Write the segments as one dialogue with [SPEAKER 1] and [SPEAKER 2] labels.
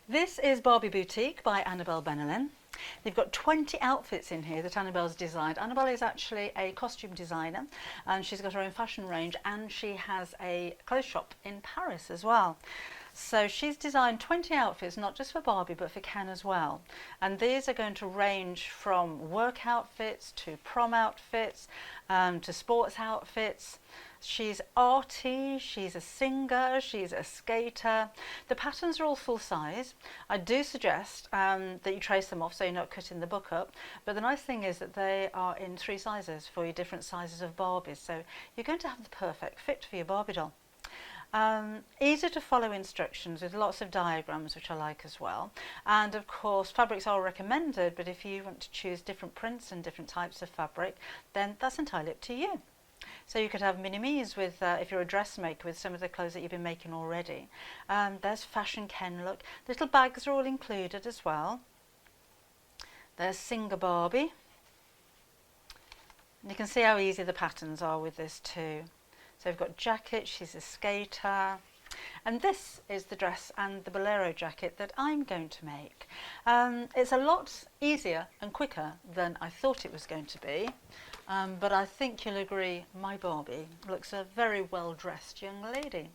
[SPEAKER 1] This is Barbie Boutique by Annabel Benilan. They've got 20 outfits in here that Annabel's designed. Annabel is actually a costume designer and she's got her own fashion range, and she has a clothes shop in Paris as well. So she's designed 20 outfits, not just for Barbie but for Ken as well. And these are going to range from work outfits to prom outfits to sports outfits. She's arty, she's a singer, she's a skater. The patterns are all full size. I do suggest that you trace them off so you're not cutting the book up. But the nice thing is that they are in 3 sizes for your different sizes of Barbies. So you're going to have the perfect fit for your Barbie doll. Easy to follow instructions with lots of diagrams, which I like as well. And of course fabrics are recommended, but if you want to choose different prints and different types of fabric, then that's entirely up to you. So you could have mini-me's with, if you're a dressmaker, with some of the clothes that you've been making already. There's fashion Ken look. Little bags are all included as well. There's Singer Barbie. And you can see how easy the patterns are with this too. So we've got jacket, she's a skater. And this is the dress and the bolero jacket that I'm going to make. It's a lot easier and quicker than I thought it was going to be. But I think you'll agree my Barbie looks a very well dressed young lady.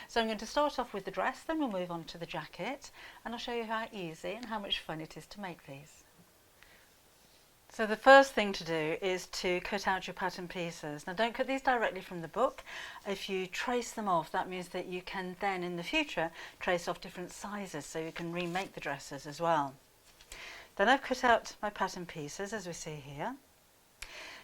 [SPEAKER 1] So I'm going to start off with the dress, then we'll move on to the jacket, and I'll show you how easy and how much fun it is to make these. So the first thing to do is to cut out your pattern pieces. Now don't cut these directly from the book. If you trace them off, that means that you can then in the future trace off different sizes so you can remake the dresses as well. Then I've cut out my pattern pieces as we see here.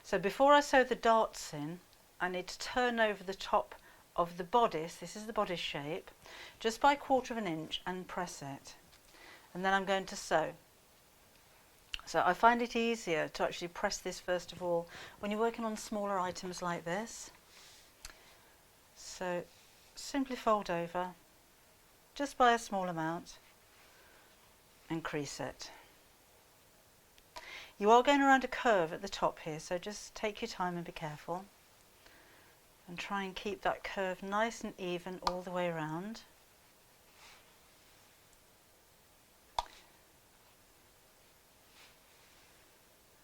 [SPEAKER 1] So before I sew the darts in, I need to turn over the top of the bodice, this is the bodice shape, just by 1/4 inch and press it. And then I'm going to sew. So I find it easier to actually press this first of all when you're working on smaller items like this. So simply fold over just by a small amount and crease it. You are going around a curve at the top here, so just take your time and be careful. And try and keep that curve nice and even all the way around.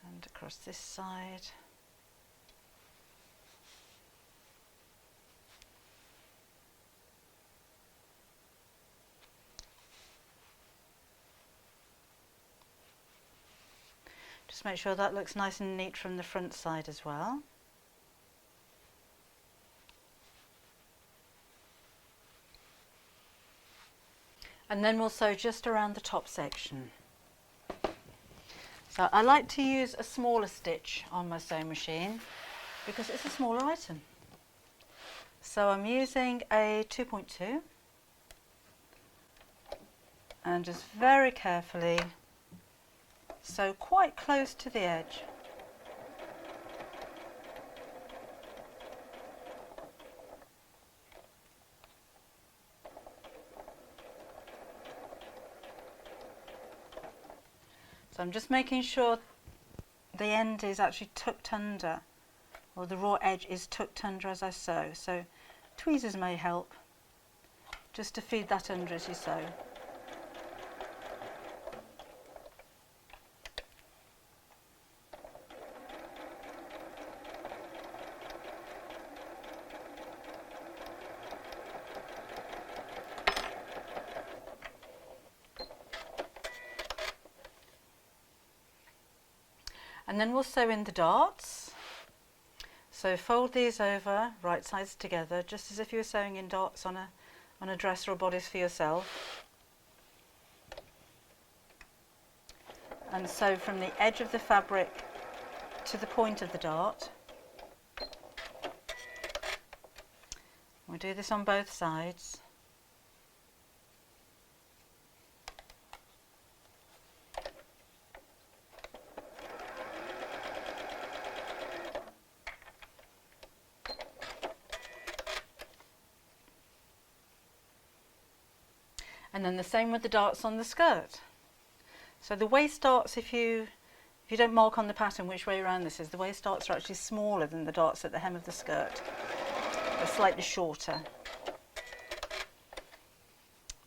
[SPEAKER 1] And across this side. Just make sure that looks nice and neat from the front side as well. And then we'll sew just around the top section. So I like to use a smaller stitch on my sewing machine because it's a smaller item. So I'm using a 2.2 and just very carefully sew quite close to the edge. So I'm just making sure the end is actually tucked under, or the raw edge is tucked under as I sew. So tweezers may help, just to feed that under as you sew. And then we'll sew in the darts. So fold these over, right sides together, just as if you were sewing in darts on a dress or a bodice for yourself. And sew from the edge of the fabric to the point of the dart. We'll do this on both sides. And then the same with the darts on the skirt. So the waist darts, if you don't mark on the pattern which way around this is, the waist darts are actually smaller than the darts at the hem of the skirt. They're slightly shorter.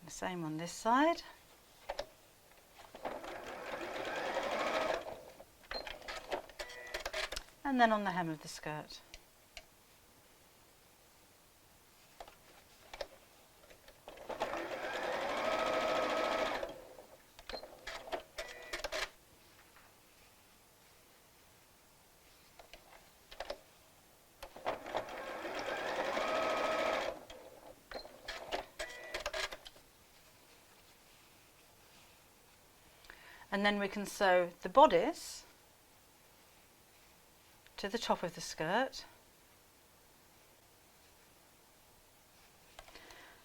[SPEAKER 1] The same on this side. and then on the hem of the skirt. And then we can sew the bodice to the top of the skirt.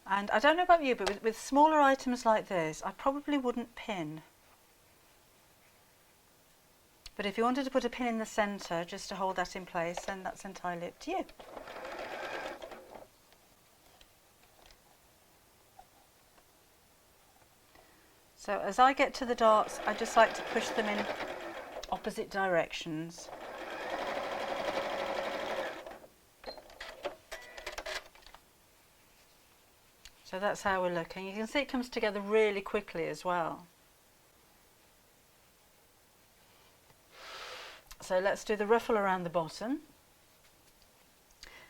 [SPEAKER 1] And I don't know about you, but with smaller items like this, I probably wouldn't pin. But if you wanted to put a pin in the centre just to hold that in place, then that's entirely up to you. So as I get to the darts, I just like to push them in opposite directions. So that's how we're looking. You can see it comes together really quickly as well. So let's do the ruffle around the bottom.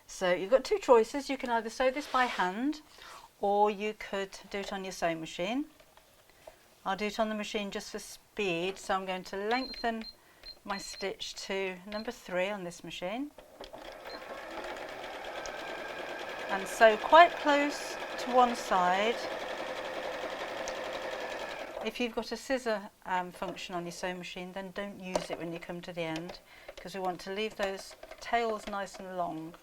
[SPEAKER 1] So you've got two choices. You can either sew this by hand or you could do it on your sewing machine. I'll do it on the machine just for speed, so I'm going to lengthen my stitch to number 3 on this machine and sew quite close to one side. If you've got a scissor function on your sewing machine, then don't use it when you come to the end, because we want to leave those tails nice and long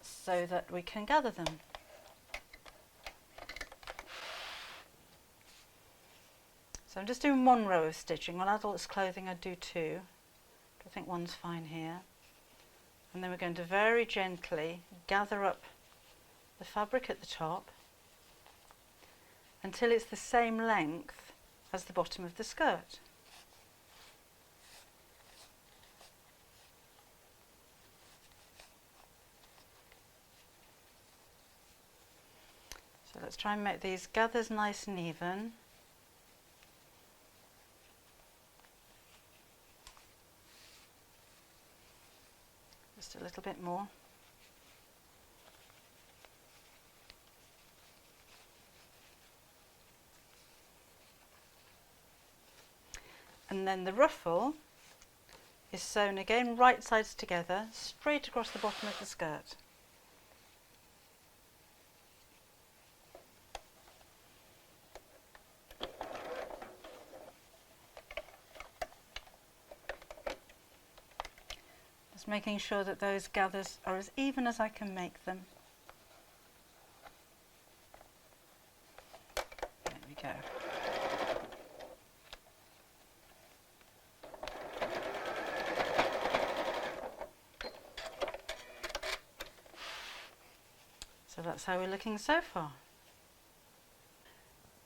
[SPEAKER 1] so that we can gather them. So I'm just doing one row of stitching. On adults clothing I do 2, but I think one's fine here. And then we're going to very gently gather up the fabric at the top until it's the same length as the bottom of the skirt. So let's try and make these gathers nice and even. Just a little bit more. And then the ruffle is sewn again right sides together, straight across the bottom of the skirt. Just making sure that those gathers are as even as I can make them. There we go. So that's how we're looking so far.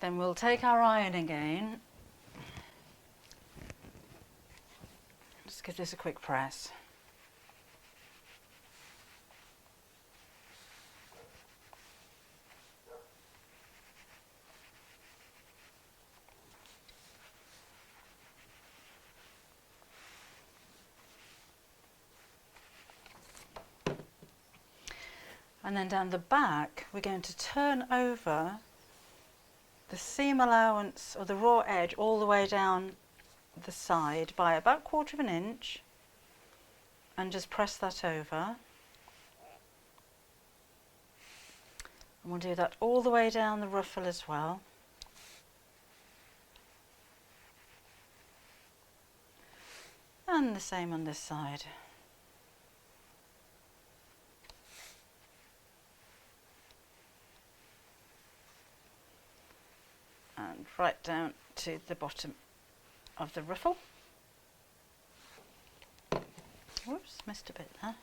[SPEAKER 1] Then we'll take our iron again. Just give this a quick press. And then down the back, we're going to turn over the seam allowance or the raw edge all the way down the side by about 1/4 inch and just press that over. And we'll do that all the way down the ruffle as well. And the same on this side. And right down to the bottom of the ruffle. Whoops, missed a bit there.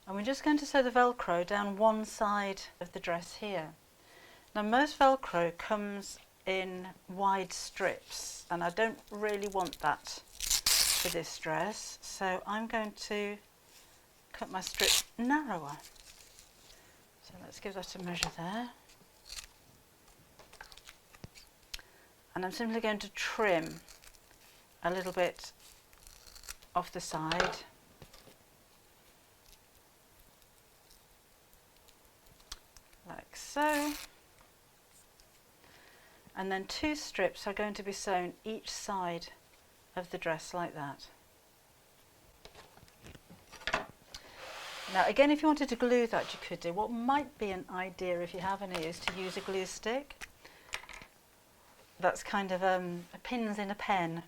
[SPEAKER 1] And we're just going to sew the Velcro down one side of the dress here. Now most Velcro comes in wide strips and I don't really want that for this dress, so I'm going to cut my strip narrower. So let's give that a measure there. And I'm simply going to trim a little bit off the side. Like so. And then 2 strips are going to be sewn each side of the dress like that. Now again, if you wanted to glue that, you could do. What might be an idea, if you have any, is to use a glue stick. That's kind of a pins in a pen.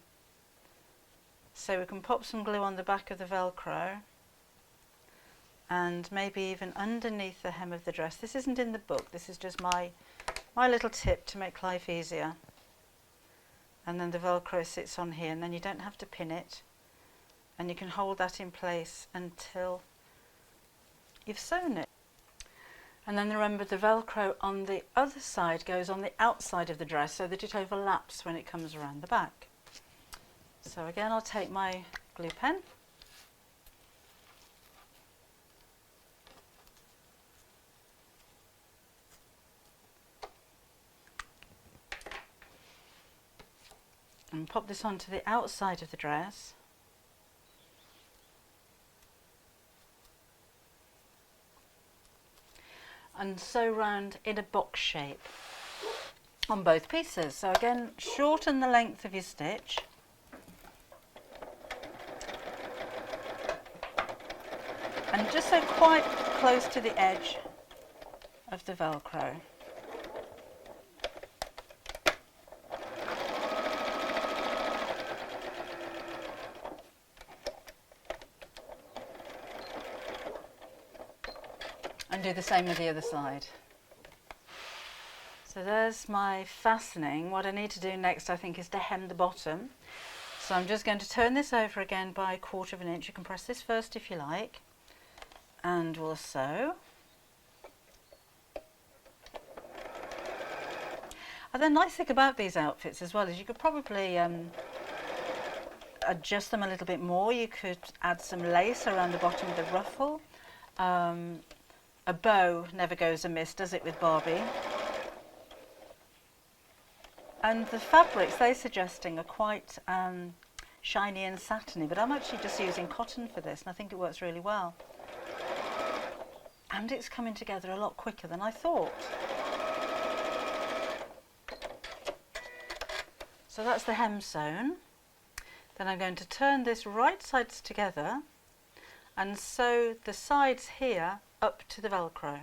[SPEAKER 1] So we can pop some glue on the back of the Velcro and maybe even underneath the hem of the dress. This isn't in the book, this is just my little tip to make life easier. And then the Velcro sits on here, and then you don't have to pin it, and you can hold that in place until you've sewn it. And then remember, the Velcro on the other side goes on the outside of the dress so that it overlaps when it comes around the back. So again, I'll take my glue pen. And pop this onto the outside of the dress. And sew round in a box shape on both pieces. So again, shorten the length of your stitch. And just so quite close to the edge of the Velcro. And do the same with the other side. So there's my fastening. What I need to do next, I think, is to hem the bottom. So I'm just going to turn this over again by 1/4 of an inch. You can press this first if you like. And we'll sew. And the nice thing about these outfits as well is you could probably adjust them a little bit more. You could add some lace around the bottom of the ruffle. A bow never goes amiss, does it, with Barbie? And the fabrics they're suggesting are quite shiny and satiny, but I'm actually just using cotton for this, and I think it works really well. And it's coming together a lot quicker than I thought. So that's the hem sewn. Then I'm going to turn this right sides together and sew the sides here up to the Velcro.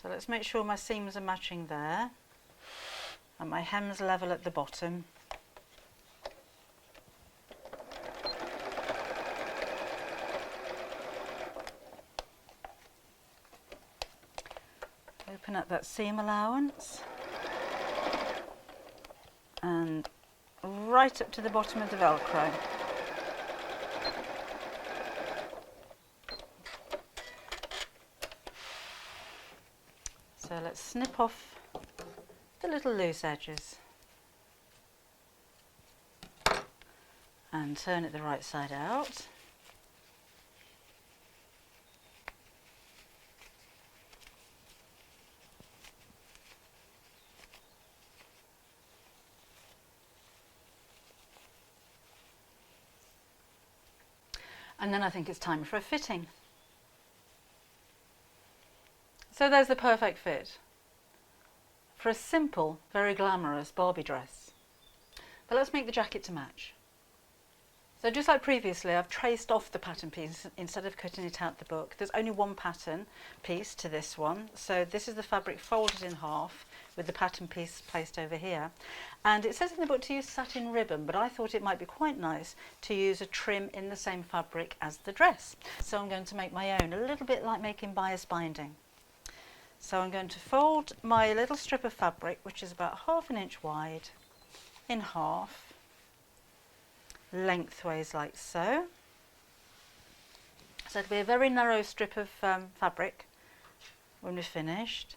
[SPEAKER 1] So let's make sure my seams are matching there and my hem's level at the bottom. Open up that seam allowance and right up to the bottom of the Velcro. So let's snip off the little loose edges and turn it the right side out. And then I think it's time for a fitting. So there's the perfect fit for a simple, very glamorous Barbie dress. But let's make the jacket to match. So just like previously, I've traced off the pattern piece instead of cutting it out the book. There's only one pattern piece to this one. So this is the fabric folded in half with the pattern piece placed over here. And it says in the book to use satin ribbon, but I thought it might be quite nice to use a trim in the same fabric as the dress. So I'm going to make my own, a little bit like making bias binding. So I'm going to fold my little strip of fabric, which is about 1/2 inch wide, in half, lengthways like so. So it'll be a very narrow strip of fabric when we're finished.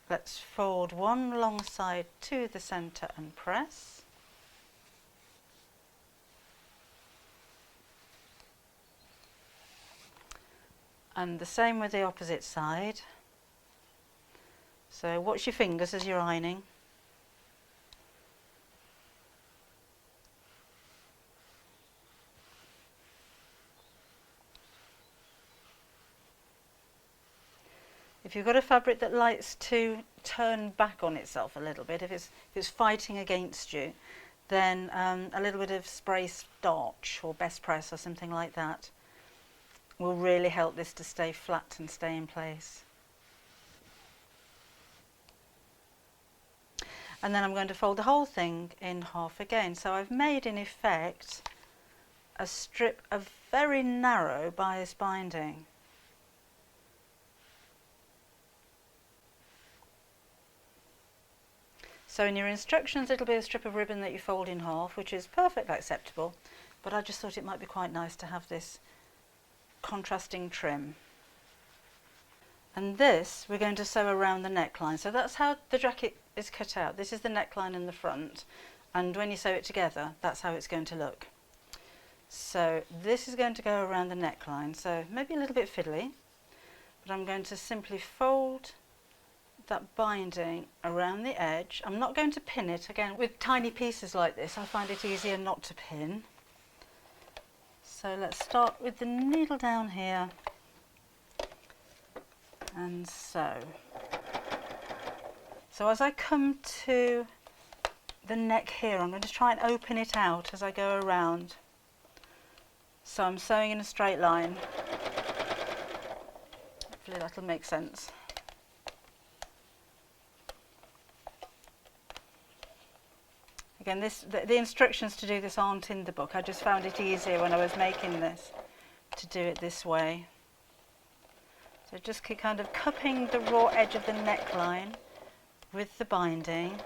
[SPEAKER 1] Let's fold one long side to the centre and press. And the same with the opposite side. So watch your fingers as you're ironing. If you've got a fabric that likes to turn back on itself a little bit, if it's fighting against you, then a little bit of spray starch or best press or something like that will really help this to stay flat and stay in place. And then I'm going to fold the whole thing in half again. So I've made, in effect, a strip of very narrow bias binding. So in your instructions it'll be a strip of ribbon that you fold in half, which is perfectly acceptable, but I just thought it might be quite nice to have this contrasting trim. And this we're going to sew around the neckline. So that's how the jacket is cut out. This is the neckline in the front, and when you sew it together, that's how it's going to look. So this is going to go around the neckline, so maybe a little bit fiddly, but I'm going to simply fold that binding around the edge. I'm not going to pin it. Again, with tiny pieces like this, I find it easier not to pin. So let's start with the needle down here and sew. So as I come to the neck here, I'm going to try and open it out as I go around. So I'm sewing in a straight line. Hopefully that'll make sense. Again, the instructions to do this aren't in the book. I just found it easier when I was making this to do it this way. So just keep kind of cupping the raw edge of the neckline with the binding.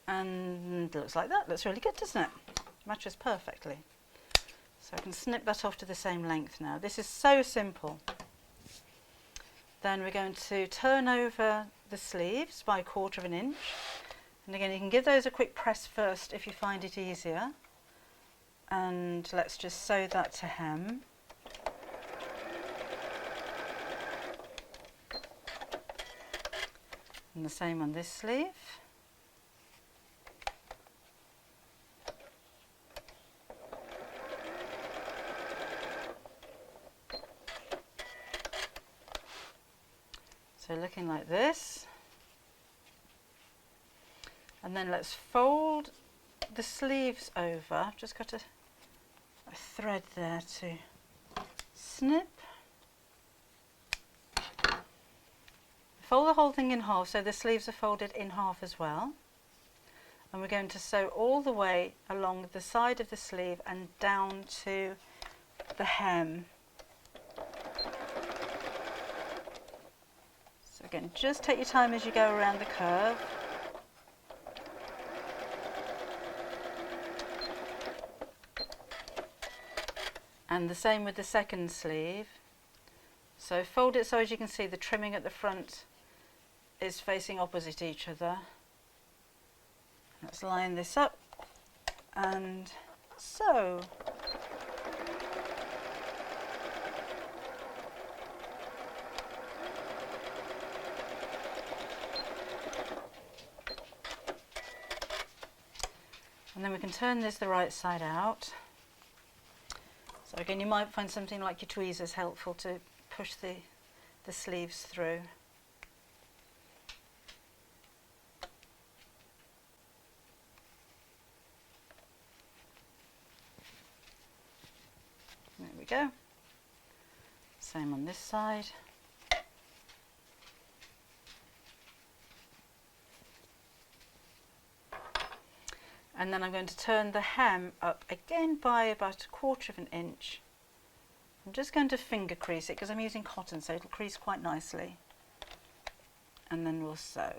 [SPEAKER 1] And it looks like that. Looks really good, doesn't it? Matches perfectly. So I can snip that off to the same length now. This is so simple. Then we're going to turn over the sleeves by 1/4 of an inch. And again, you can give those a quick press first if you find it easier. And let's just sew that to hem. And the same on this sleeve. So looking like this. And then let's fold the sleeves over. I've just got a thread there to snip. Fold the whole thing in half so the sleeves are folded in half as well. And we're going to sew all the way along the side of the sleeve and down to the hem. So again, just take your time as you go around the curve. And the same with the second sleeve. So fold it so as you can see the trimming at the front is facing opposite each other. Let's line this up and sew. And then we can turn this the right side out. So again, you might find something like your tweezers helpful to push the sleeves through. There we go. Same on this side. And then I'm going to turn the hem up again by about 1/4 of an inch. I'm just going to finger crease it because I'm using cotton, so it'll crease quite nicely. And then we'll sew.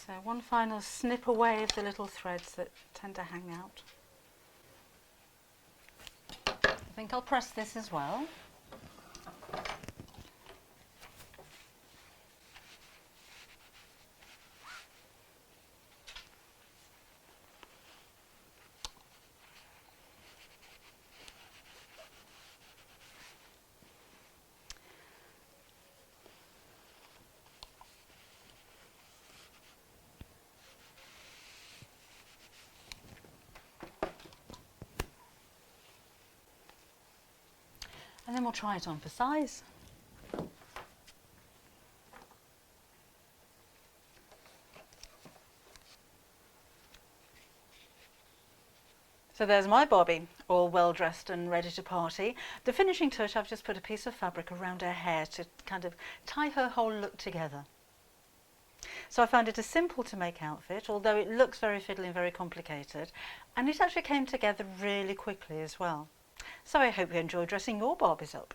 [SPEAKER 1] So one final snip away of the little threads that tend to hang out. think I'll press this as well. And then we'll try it on for size. So there's my Barbie, all well dressed and ready to party. The finishing touch, I've just put a piece of fabric around her hair to kind of tie her whole look together. So I found it a simple to make outfit, although it looks very fiddly and very complicated, and it actually came together really quickly as well. So I hope you enjoy dressing your Barbies up.